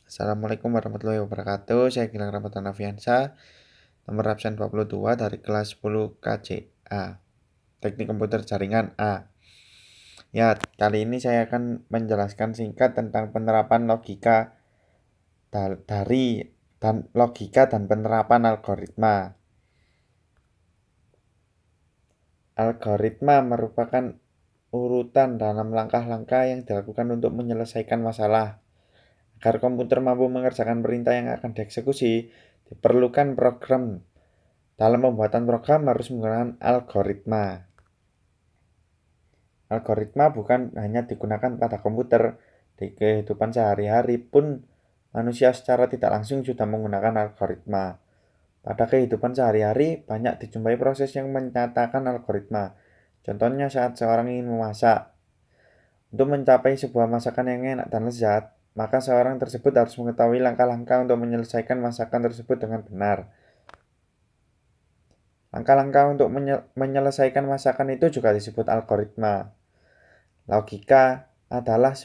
Assalamualaikum warahmatullahi wabarakatuh. Saya Gilang Ramadhan Afiansa, nomor absen 22 dari kelas 10 KJA, Teknik Komputer Jaringan A. Ya, kali ini saya akan menjelaskan singkat tentang penerapan logika dan penerapan algoritma. Algoritma merupakan urutan dalam langkah-langkah yang dilakukan untuk menyelesaikan masalah. Agar komputer mampu mengerjakan perintah yang akan dieksekusi, diperlukan program. Dalam pembuatan program harus menggunakan algoritma. Algoritma bukan hanya digunakan pada komputer, di kehidupan sehari-hari pun manusia secara tidak langsung sudah menggunakan algoritma. Pada kehidupan sehari-hari banyak dijumpai proses yang menyatakan algoritma. Contohnya saat seorang ingin memasak. Untuk mencapai sebuah masakan yang enak dan lezat, maka seorang tersebut harus mengetahui langkah-langkah untuk menyelesaikan masakan tersebut dengan benar. Langkah-langkah untuk menyelesaikan masakan itu juga disebut algoritma. Logika adalah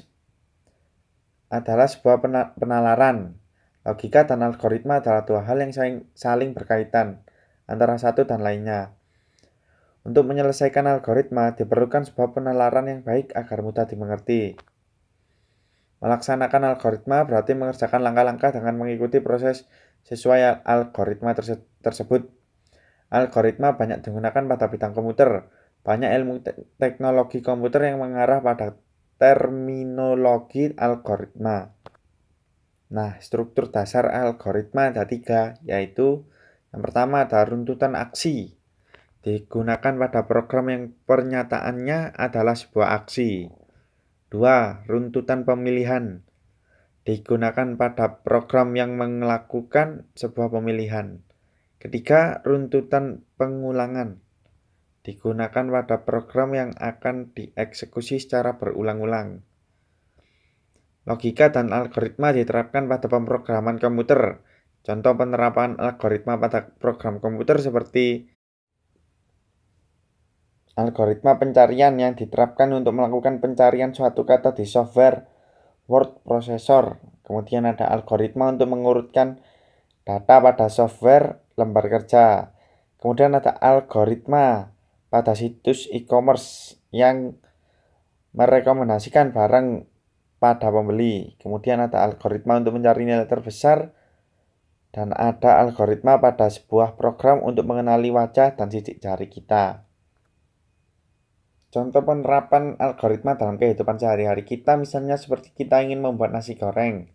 sebuah penalaran. Logika dan algoritma adalah dua hal yang saling berkaitan antara satu dan lainnya. Untuk menyelesaikan algoritma diperlukan sebuah penalaran yang baik agar mudah dimengerti. Melaksanakan algoritma berarti mengerjakan langkah-langkah dengan mengikuti proses sesuai algoritma tersebut. Algoritma banyak digunakan pada bidang komputer. Banyak ilmu teknologi komputer yang mengarah pada terminologi algoritma. Nah, struktur dasar algoritma ada 3, yaitu yang pertama ada runtutan aksi. Digunakan pada program yang pernyataannya adalah sebuah aksi. 2. Runtutan pemilihan. Digunakan pada program yang melakukan sebuah pemilihan. Ketiga, runtutan pengulangan. Digunakan pada program yang akan dieksekusi secara berulang-ulang. Logika dan algoritma diterapkan pada pemrograman komputer. Contoh penerapan algoritma pada program komputer seperti algoritma pencarian yang diterapkan untuk melakukan pencarian suatu kata di software word processor. Kemudian ada algoritma untuk mengurutkan data pada software lembar kerja. Kemudian ada algoritma pada situs e-commerce yang merekomendasikan barang pada pembeli. Kemudian ada algoritma untuk mencari nilai terbesar. Dan ada algoritma pada sebuah program untuk mengenali wajah dan sidik jari kita. Contoh penerapan algoritma dalam kehidupan sehari-hari kita misalnya seperti kita ingin membuat nasi goreng.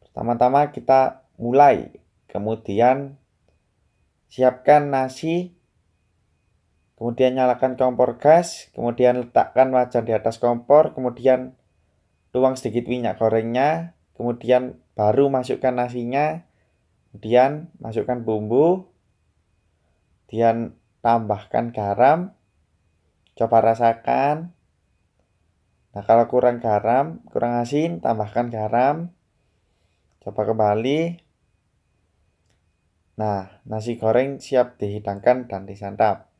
Pertama-tama kita mulai, kemudian siapkan nasi, kemudian nyalakan kompor gas, kemudian letakkan wajan di atas kompor, kemudian tuang sedikit minyak gorengnya, kemudian baru masukkan nasinya, kemudian masukkan bumbu, kemudian tambahkan garam, coba rasakan. Nah, kalau kurang garam, kurang asin, tambahkan garam, coba kembali. Nah, nasi goreng siap dihidangkan dan disantap.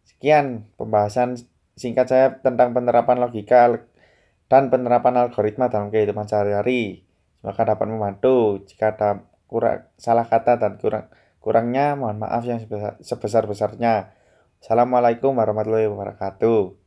Sekian pembahasan singkat saya tentang penerapan logika dan penerapan algoritma dalam kehidupan sehari-hari. Semoga dapat membantu. Jika ada salah kata dan kurangnya, mohon maaf yang sebesar-besarnya. Assalamualaikum warahmatullahi wabarakatuh.